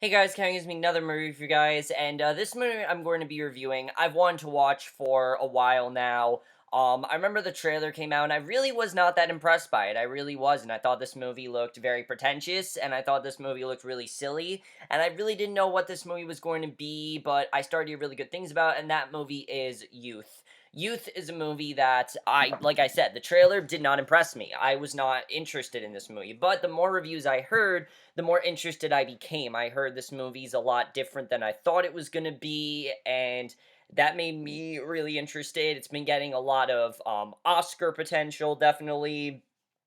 Hey guys, coming is me another movie for you guys, and this movie I'm going to be reviewing, I've wanted to watch for a while now. I remember the trailer came out, and I really was not that impressed by it. I really wasn't. I thought this movie looked very pretentious, and I thought this movie looked really silly, and I really didn't know what this movie was going to be, but I started to hear really good things about it, and that movie is Youth. Youth is a movie that like I said, the trailer did not impress me. I was not interested in this movie, but the more reviews I heard, the more interested I became. I heard this movie's a lot different than I thought it was going to be, and that made me really interested. It's been getting a lot of Oscar potential, definitely.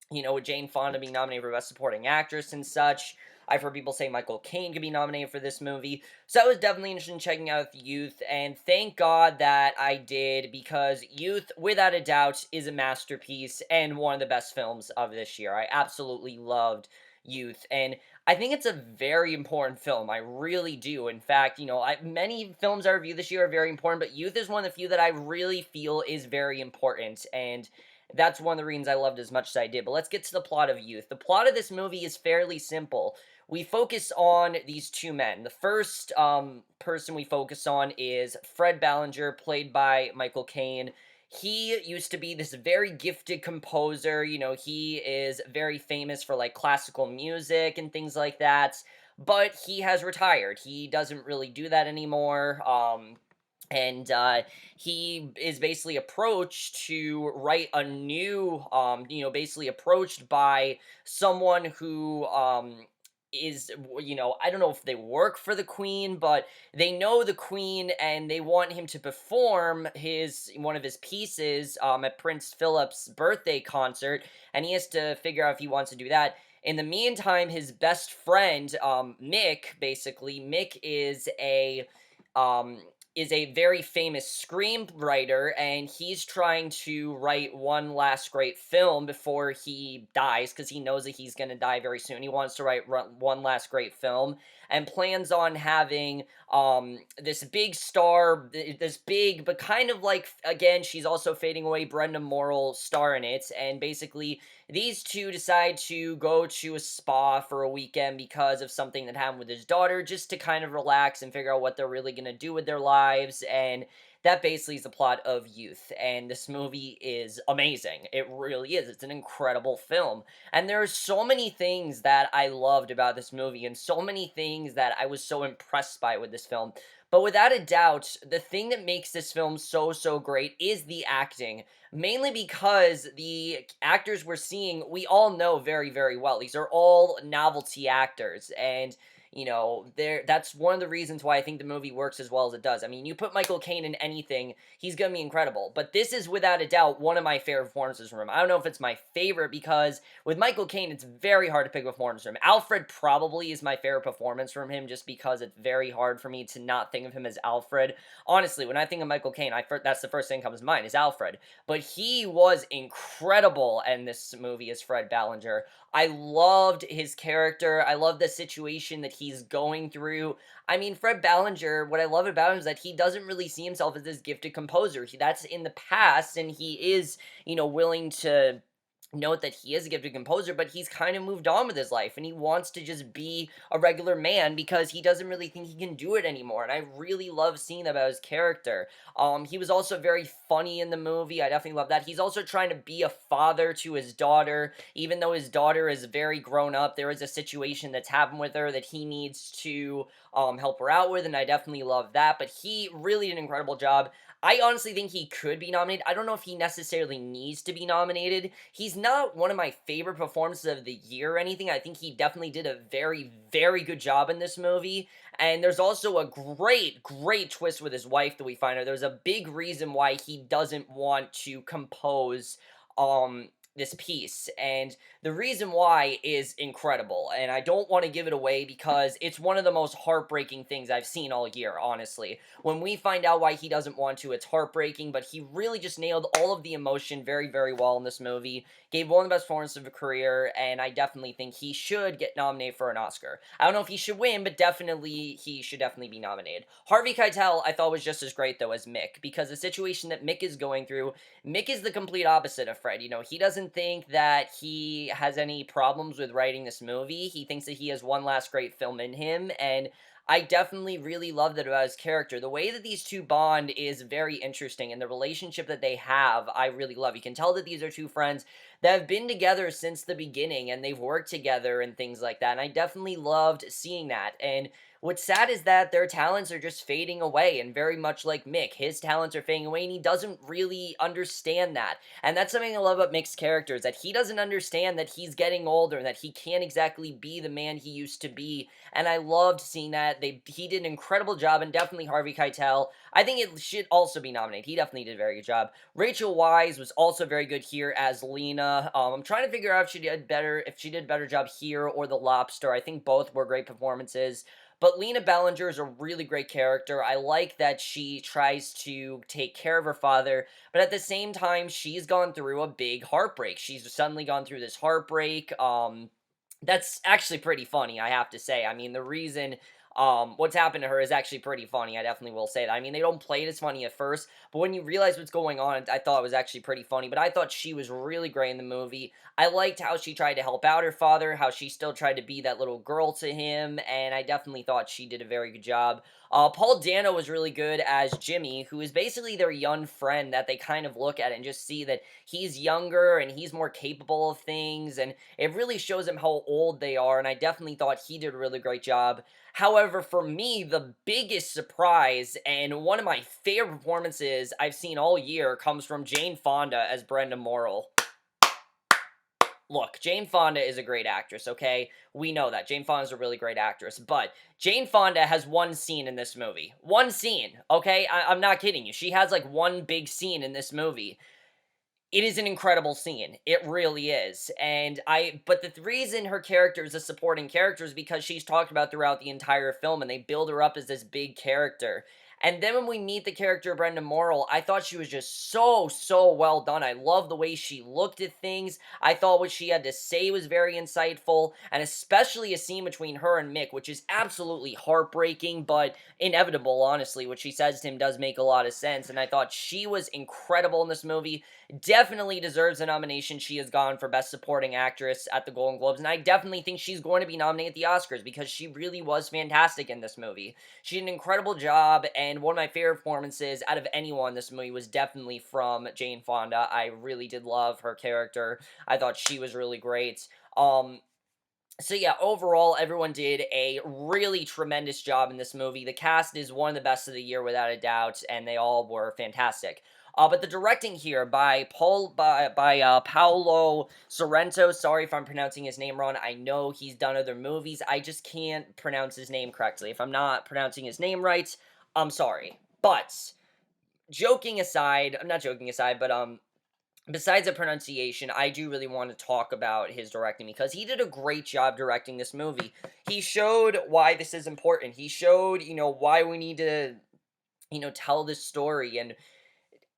With Jane Fonda being nominated for Best Supporting Actress and such. I've heard people say Michael Caine could be nominated for this movie. So I was definitely interested in checking out Youth, and thank God that I did, because Youth, without a doubt, is a masterpiece and one of the best films of this year. I absolutely loved Youth, and I think it's a very important film. I really do. In fact, many films I review this year are very important, but Youth is one of the few that I really feel is very important, and that's one of the reasons I loved it as much as I did. But let's get to the plot of Youth. The plot of this movie is fairly simple. We focus on these two men. The first person we focus on is Fred Ballinger, played by Michael Caine. He used to be this very gifted composer. He is very famous for like classical music and things like that. But he has retired. He doesn't really do that anymore. And he is basically approached to write a new, basically approached by someone who I don't know if they work for the Queen, but they know the Queen, and they want him to perform one of his pieces at Prince Philip's birthday concert, and he has to figure out if he wants to do that. In the meantime, his best friend, Mick um, is a very famous screenwriter, and he's trying to write one last great film before he dies, because he knows that he's going to die very soon. He wants to write one last great film, and plans on having this big star, this big, but kind of like, again, she's also fading away, Brenda Morrill star in it, and basically these two decide to go to a spa for a weekend because of something that happened with his daughter, just to kind of relax and figure out what they're really going to do with their lives. And that basically is the plot of Youth. And this movie is amazing. It really is. It's an incredible film. And there are so many things that I loved about this movie, and so many things that I was so impressed by with this film. But without a doubt, the thing that makes this film so great is the acting. Mainly because the actors we're seeing, we all know very well. These are all novelty actors, and that's one of the reasons why I think the movie works as well as it does. I mean, you put Michael Caine in anything, he's gonna be incredible. But this is without a doubt one of my favorite performances from him. I don't know if it's my favorite, because with Michael Caine, it's very hard to pick a performance from him. Alfred probably is my favorite performance from him, just because it's very hard for me to not think of him as Alfred. Honestly, when I think of Michael Caine, that's the first thing that comes to mind, is Alfred. But he was incredible in this movie as Fred Ballinger. I loved his character. I love the situation that he's going through. I mean, Fred Ballinger, what I love about him is that he doesn't really see himself as this gifted composer. That's in the past, and he is, willing to note that he is a gifted composer, but he's kind of moved on with his life, and he wants to just be a regular man because he doesn't really think he can do it anymore. And I really love seeing that about his character. He was also very funny in the movie. I definitely love that. He's also trying to be a father to his daughter, even though his daughter is very grown up. There is a situation that's happened with her that he needs to help her out with, and I definitely love that. But he really did an incredible job. I honestly think he could be nominated. I don't know if he necessarily needs to be nominated. He's not one of my favorite performances of the year or anything. I think he definitely did a very good job in this movie. And there's also a great twist with his wife that we find out. There's a big reason why he doesn't want to compose this piece, and the reason why is incredible, and I don't want to give it away because it's one of the most heartbreaking things I've seen all year, honestly. When we find out why he doesn't want to, it's heartbreaking, but he really just nailed all of the emotion very well in this movie, gave one of the best performances of his career, and I definitely think he should get nominated for an Oscar. I don't know if he should win, but he should definitely be nominated. Harvey Keitel, I thought, was just as great, though, as Mick, because the situation that Mick is going through, Mick is the complete opposite of Fred. He doesn't doesn't think that he has any problems with writing this movie. He thinks that he has one last great film in him, and I definitely really love that about his character. The way that these two bond is very interesting, and the relationship that they have, I really love. You can tell that these are two friends that have been together since the beginning, and they've worked together and things like that. And I definitely loved seeing that. And what's sad is that their talents are just fading away, and very much like Mick, his talents are fading away, and he doesn't really understand that. And that's something I love about Mick's character, is that he doesn't understand that he's getting older and that he can't exactly be the man he used to be. And I loved seeing that. He did an incredible job, and definitely Harvey Keitel. I think it should also be nominated. He definitely did a very good job. Rachel Wise was also very good here as Lena. I'm trying to figure out if she did a better job here or The Lobster. I think both were great performances. But Lena Bellinger is a really great character. I like that she tries to take care of her father, but at the same time, she's gone through a big heartbreak. She's suddenly gone through this heartbreak. That's actually pretty funny, I have to say. I mean, the reason what's happened to her is actually pretty funny. I definitely will say that. I mean, they don't play it as funny at first, but when you realize what's going on, I thought it was actually pretty funny. But I thought she was really great in the movie. I liked how she tried to help out her father, how she still tried to be that little girl to him, and I definitely thought she did a very good job. Paul Dano was really good as Jimmy, who is basically their young friend that they kind of look at and just see that he's younger and he's more capable of things, and it really shows them how old they are, and I definitely thought he did a really great job. However, for me, the biggest surprise and one of my favorite performances I've seen all year comes from Jane Fonda as Brenda Morrill. Look, Jane Fonda is a great actress, okay? We know that. Jane Fonda is a really great actress, but Jane Fonda has one scene in this movie. One scene, okay? I'm not kidding you. She has like one big scene in this movie. It is an incredible scene. It really is. But the reason her character is a supporting character is because she's talked about throughout the entire film, and they build her up as this big character. And then when we meet the character of Brenda Morrill, I thought she was just so well done. I love the way she looked at things. I thought what she had to say was very insightful, and especially a scene between her and Mick, which is absolutely heartbreaking, but inevitable, honestly. What she says to him does make a lot of sense, and I thought she was incredible in this movie. Definitely deserves a nomination. She has gone for Best Supporting Actress at the Golden Globes, and I definitely think she's going to be nominated at the Oscars because she really was fantastic in this movie. She did an incredible job, and one of my favorite performances out of anyone in this movie was definitely from Jane Fonda. I really did love her character. I thought she was really great. So yeah, overall, everyone did a really tremendous job in this movie. The cast is one of the best of the year without a doubt, and they all were fantastic. But the directing here by Paolo Sorrento. Sorry if I'm pronouncing his name wrong. I know he's done other movies. I just can't pronounce his name correctly. If I'm not pronouncing his name right, I'm sorry. But joking aside, I'm not joking aside, but besides the pronunciation, I do really want to talk about his directing because he did a great job directing this movie. He showed why this is important. He showed, why we need to, tell this story, and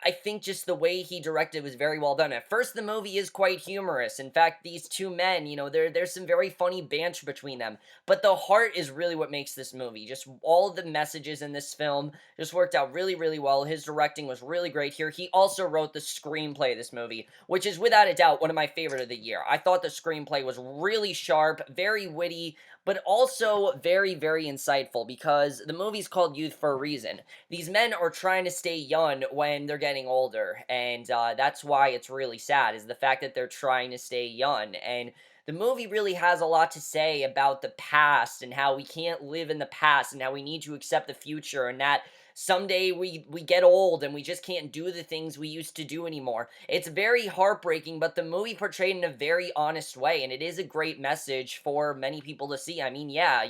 I think just the way he directed was very well done. At first, the movie is quite humorous. In fact, these two men, there's some very funny banter between them. But the heart is really what makes this movie. Just all of the messages in this film just worked out really, really well. His directing was really great here. He also wrote the screenplay of this movie, which is without a doubt one of my favorite of the year. I thought the screenplay was really sharp, very witty, but also very, very insightful because the movie's called Youth for a reason. These men are trying to stay young when they're getting older, and that's why it's really sad, is the fact that they're trying to stay young. And the movie really has a lot to say about the past and how we can't live in the past and how we need to accept the future, and that someday we get old and we just can't do the things we used to do anymore. It's very heartbreaking, but the movie portrayed in a very honest way, and it is a great message for many people to see. I mean, yeah,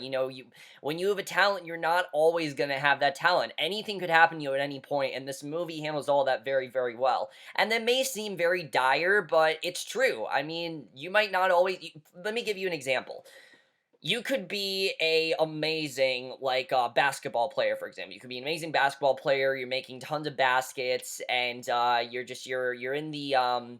when you have a talent, you're not always going to have that talent. Anything could happen to you at any point, and this movie handles all that very, very well. And that may seem very dire, but it's true. I mean, you might not always... Let me give you an example. You could be a amazing, like, basketball player, for example. You could be an amazing basketball player, you're making tons of baskets, and, you're in the,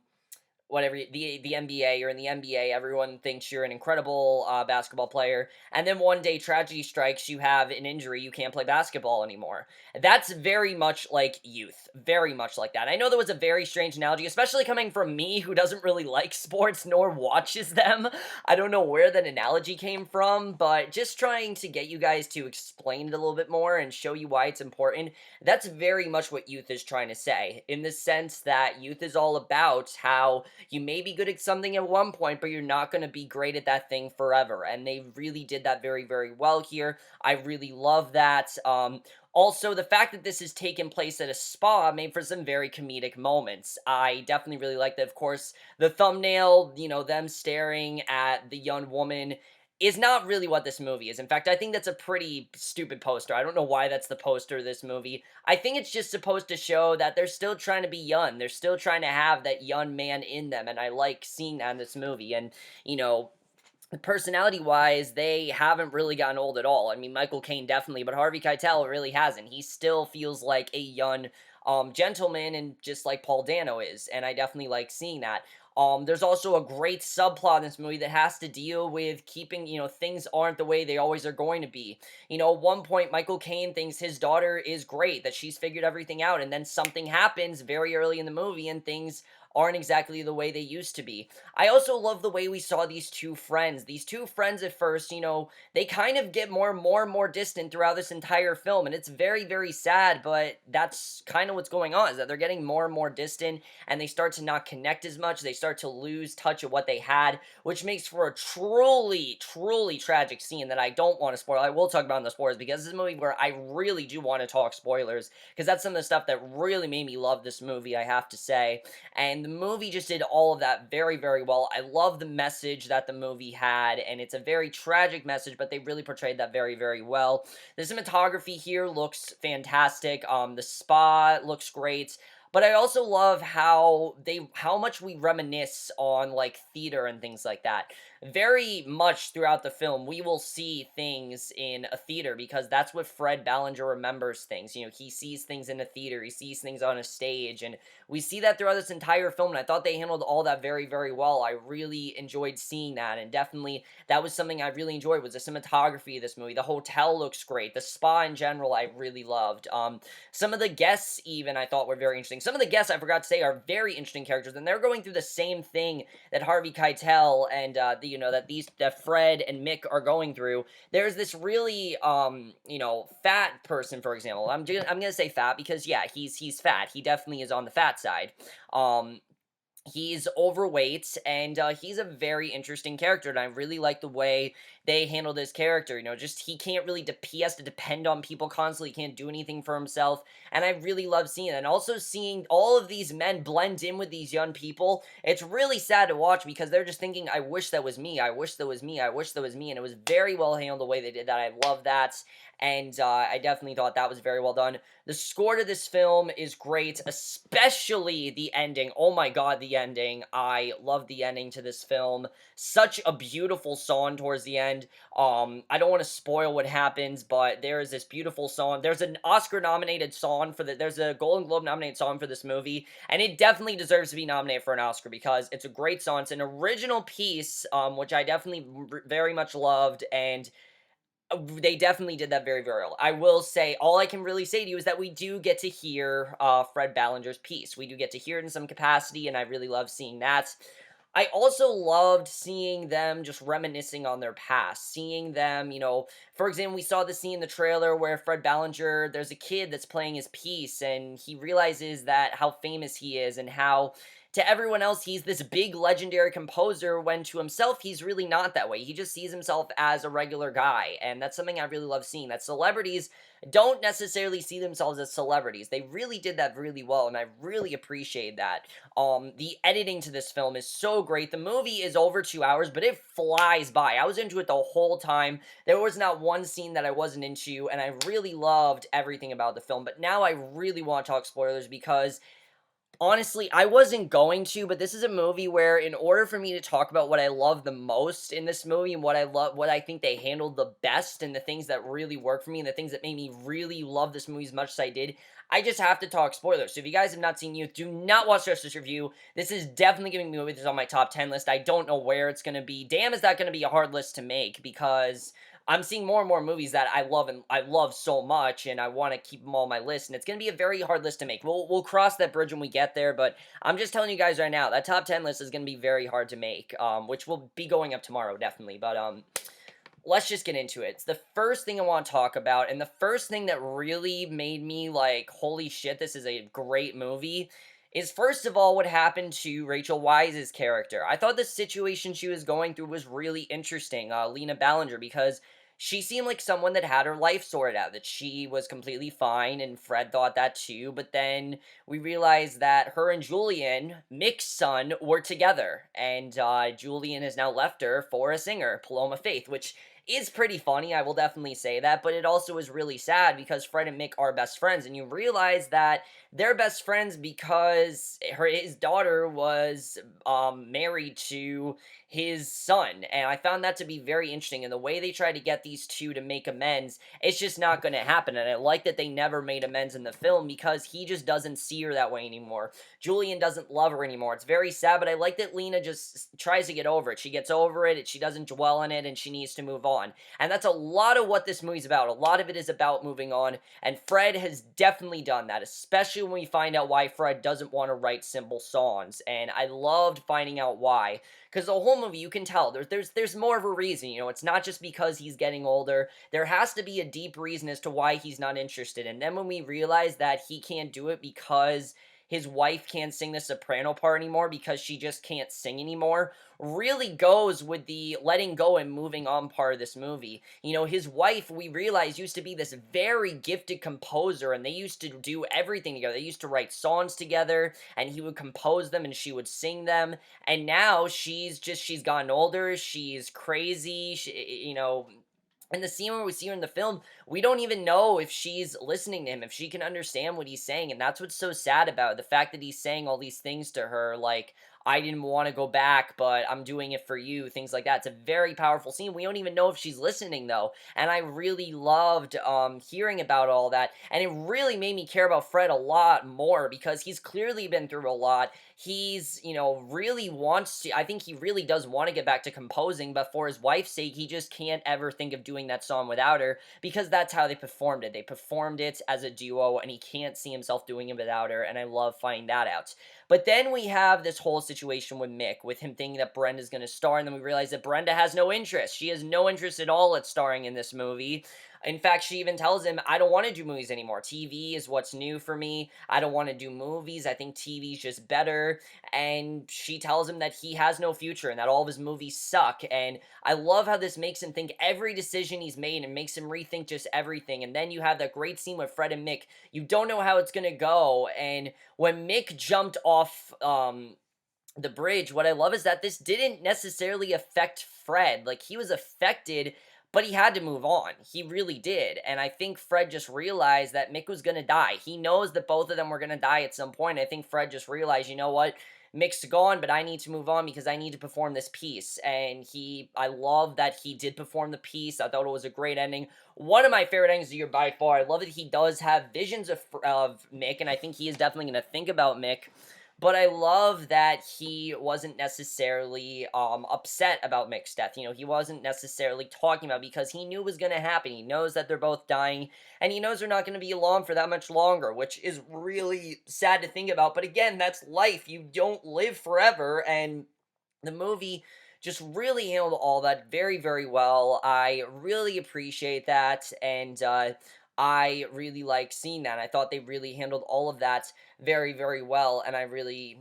whatever the NBA, or in the NBA, everyone thinks you're an incredible basketball player, and then one day tragedy strikes, you have an injury, you can't play basketball anymore. That's very much like youth, very much like that. I know that was a very strange analogy, especially coming from me who doesn't really like sports nor watches them. I don't know where that analogy came from, but just trying to get you guys to explain it a little bit more and show you why it's important. That's very much what youth is trying to say, in the sense that youth is all about how you may be good at something at one point, but you're not going to be great at that thing forever. And they really did that very, very well here. I really love that. Also, the fact that this is taking place at a spa made for some very comedic moments. I definitely really like that. Of course, the thumbnail, them staring at the young woman is not really what this movie is. In fact, I think that's a pretty stupid poster. I don't know why that's the poster of this movie. I think it's just supposed to show that they're still trying to be young. They're still trying to have that young man in them, and I like seeing that in this movie. And, you know, personality wise, they haven't really gotten old at all. I mean, Michael Caine definitely, but Harvey Keitel really hasn't. He still feels like a young gentleman, and just like Paul Dano is, and I definitely like seeing that. There's also a great subplot in this movie that has to deal with keeping, things aren't the way they always are going to be. At one point, Michael Caine thinks his daughter is great, that she's figured everything out, and then something happens very early in the movie, and things aren't exactly the way they used to be. I also love the way we saw these two friends. These two friends at first, they kind of get more distant throughout this entire film, and it's very, very sad, but that's kind of what's going on, is that they're getting more and more distant, and they start to not connect as much. They start to lose touch of what they had, which makes for a truly, truly tragic scene that I don't want to spoil. I will talk about in the spoilers, because this is a movie where I really do want to talk spoilers, because that's some of the stuff that really made me love this movie, I have to say. And the movie just did all of that very, very well. I love the message that the movie had, and it's a very tragic message, but they really portrayed that very, very well. The cinematography here looks fantastic. The spa looks great. But I also love how much we reminisce on like theater and things like that. Very much throughout the film, we will see things in a theater, because that's what Fred Ballinger remembers things. He sees things in a theater, he sees things on a stage, and we see that throughout this entire film, and I thought they handled all that very, very well. I really enjoyed seeing that, and definitely that was something I really enjoyed, was the cinematography of this movie. The hotel looks great. The spa in general, I really loved. Some of the guests even I thought were very interesting. Some of the guests, I forgot to say, are very interesting characters, and they're going through the same thing that Harvey Keitel and that Fred and Mick are going through. There's this really fat person, for example. I'm gonna say fat because, yeah, he's fat. He definitely is on the fat side. Um, He's overweight, and he's a very interesting character, and I really like the way they handle this character. Just he can't really he has to depend on people constantly. He can't do anything for himself, and I really love seeing that. And also seeing all of these men blend in with these young people. It's really sad to watch, because they're just thinking, "I wish that was me. I wish that was me. I wish that was me." And it was very well handled the way they did that. I love that, and I definitely thought that was very well done. The score to this film is great, especially the ending. Oh my god, the ending. I love the ending to this film. Such a beautiful song towards the end. I don't want to spoil what happens, but there is this beautiful song. There's an Oscar nominated song there's a Golden Globe nominated song for this movie, and it definitely deserves to be nominated for an Oscar, because it's a great song. It's an original piece, which I definitely very much loved, and they definitely did that very, very well. I will say, all I can really say to you is that we do get to hear Fred Ballinger's piece. We do get to hear it in some capacity, and I really love seeing that. I also loved seeing them just reminiscing on their past, seeing them, for example, we saw the scene in the trailer where Fred Ballinger, there's a kid that's playing his piece, and he realizes that how famous he is, and how to everyone else he's this big legendary composer, when to himself he's really not that way. He just sees himself as a regular guy, and that's something I really love seeing, that celebrities don't necessarily see themselves as celebrities. They really did that really well, and I really appreciate that. The editing to this film is so great. The movie is over 2 hours, but it flies by. I was into it the whole time. There was not one scene that I wasn't into, and I really loved everything about the film. But now I really want to talk spoilers, because Honestly, I wasn't going to, but this is a movie where in order for me to talk about what I love the most in this movie and what I think they handled the best and the things that really worked for me and the things that made me really love this movie as much as I did, I just have to talk spoilers. So if you guys have not seen Youth, do not watch the rest of this review. This is definitely giving me a movie that's on my top 10 list. I don't know where it's going to be. Damn, is that going to be a hard list to make because I'm seeing more and more movies that I love so much, and I want to keep them all on my list. And it's going to be a very hard list to make. We'll cross that bridge when we get there, but I'm just telling you guys right now that top 10 list is going to be very hard to make, which will be going up tomorrow definitely. But let's just get into it. It's the first thing I want to talk about, and the first thing that really made me like, holy shit, this is a great movie, is first of all what happened to Rachel Weisz's character. I thought the situation she was going through was really interesting, Lena Ballinger, because she seemed like someone that had her life sorted out, that she was completely fine, and Fred thought that too, but then we realized that her and Julian, Mick's son, were together, and Julian has now left her for a singer, Paloma Faith, which is pretty funny, I will definitely say that, but it also is really sad because Fred and Mick are best friends, and you realize that they're best friends because his daughter was married to his son, and I found that to be very interesting, and the way they try to get these two to make amends, it's just not going to happen, and I like that they never made amends in the film because he just doesn't see her that way anymore. Julian doesn't love her anymore. It's very sad, but I like that Lena just tries to get over it. She gets over it, she doesn't dwell on it, and she needs to move on. And that's a lot of what this movie's about. A lot of it is about moving on, and Fred has definitely done that, especially when we find out why Fred doesn't want to write simple songs. And I loved finding out why. Because the whole movie, you can tell, there's more of a reason, you know, it's not just because he's getting older, there has to be a deep reason as to why he's not interested, and then when we realize that he can't do it because his wife can't sing the soprano part anymore because she just can't sing anymore, really goes with the letting go and moving on part of this movie. You know, his wife, we realize, used to be this very gifted composer, and they used to do everything together. They used to write songs together, and he would compose them and she would sing them, and now she's gotten older, she's crazy, you know, in the scene where we see her in the film, we don't even know if she's listening to him, if she can understand what he's saying, and that's what's so sad about it. The fact that he's saying all these things to her, like, I didn't want to go back, but I'm doing it for you, things like that. It's a very powerful scene. We don't even know if she's listening, though, and I really loved hearing about all that, and it really made me care about Fred a lot more, because he's clearly been through a lot. He's, you know, really wants to, I think he really does want to get back to composing, but for his wife's sake, he just can't ever think of doing that song without her, because that's how they performed it. They performed it as a duo, and he can't see himself doing it without her, and I love finding that out. But then we have this whole situation with Mick, with him thinking that Brenda's going to star, and then we realize that Brenda has no interest. She has no interest at all at starring in this movie. In fact, she even tells him, I don't want to do movies anymore. TV is what's new for me. I don't want to do movies. I think TV's just better. And she tells him that he has no future and that all of his movies suck. And I love how this makes him think every decision he's made and makes him rethink just everything. And then you have that great scene with Fred and Mick. You don't know how it's going to go. And when Mick jumped off the bridge, what I love is that this didn't necessarily affect Fred. Like, he was affected, but he had to move on. He really did. And I think Fred just realized that Mick was going to die. He knows that both of them were going to die at some point. I think Fred just realized, you know what? Mick's gone, but I need to move on because I need to perform this piece. And I love that he did perform the piece. I thought it was a great ending. One of my favorite endings of the year by far. I love that he does have visions of Mick, and I think he is definitely going to think about Mick. But I love that he wasn't necessarily upset about Mick's death. You know, he wasn't necessarily talking about it because he knew it was going to happen. He knows that they're both dying, and he knows they're not going to be alone for that much longer, which is really sad to think about. But again, that's life. You don't live forever, and the movie just really handled all that very, very well. I really appreciate that, and I really like seeing that. I thought they really handled all of that very, very well, and I really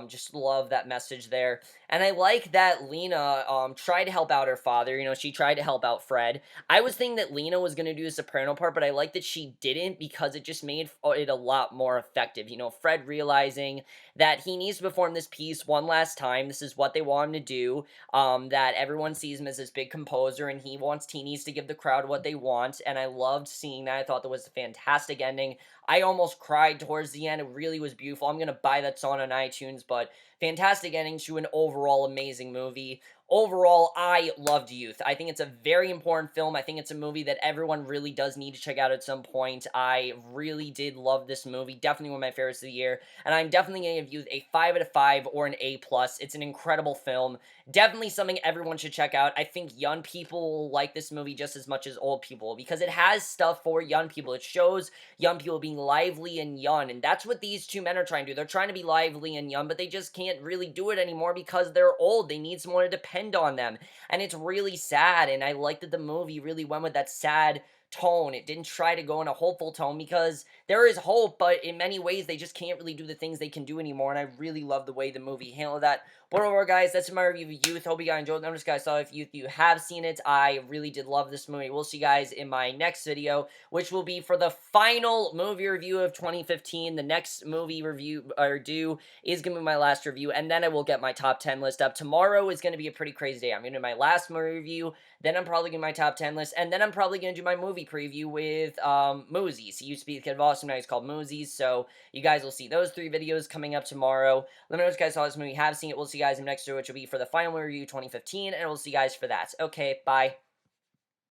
just love that message there. And I like that Lena tried to help out her father. You know, she tried to help out Fred. I was thinking that Lena was going to do the soprano part, but I like that she didn't because it just made it a lot more effective. You know, Fred realizing that he needs to perform this piece one last time. This is what they want him to do. That everyone sees him as this big composer, and he needs to give the crowd what they want. And I loved seeing that. I thought that was a fantastic ending. I almost cried towards the end. It really was beautiful. I'm going to buy that song on iTunes, but fantastic ending to an overall amazing movie. Overall, I loved Youth. I think it's a very important film. I think it's a movie that everyone really does need to check out at some point. I really did love this movie. Definitely one of my favorites of the year. And I'm definitely going to give Youth a 5 out of 5 or an A+. It's an incredible film. Definitely something everyone should check out. I think young people will like this movie just as much as old people because it has stuff for young people. It shows young people being lively and young, and that's what these two men are trying to do. They're trying to be lively and young, but they just can't really do it anymore because they're old. They need someone to depend on them, and it's really sad, and I like that the movie really went with that sad tone. It didn't try to go in a hopeful tone because there is hope, but in many ways they just can't really do the things they can do anymore, and I really love the way the movie handled that. But overall, guys, that's my review of Youth. Hope you guys enjoyed. Notice, guys, saw if you have seen it. I really did love this movie. We'll see you guys in my next video, which will be for the final movie review of 2015. The next movie review or do is gonna be my last review, and then I will get my top 10 list up. Tomorrow is gonna be a pretty crazy day. I'm gonna do my last movie review, then I'm probably gonna do my top 10 list, and then I'm probably gonna do my movie preview with Moosies. He used to be the kid of awesome, now he's called Moosies. So you guys will see those 3 videos coming up tomorrow. Let me know if you guys saw this movie, have seen it. We'll see you guys in the next video, which will be for the final review 2015, and we'll see you guys for that. Okay, bye.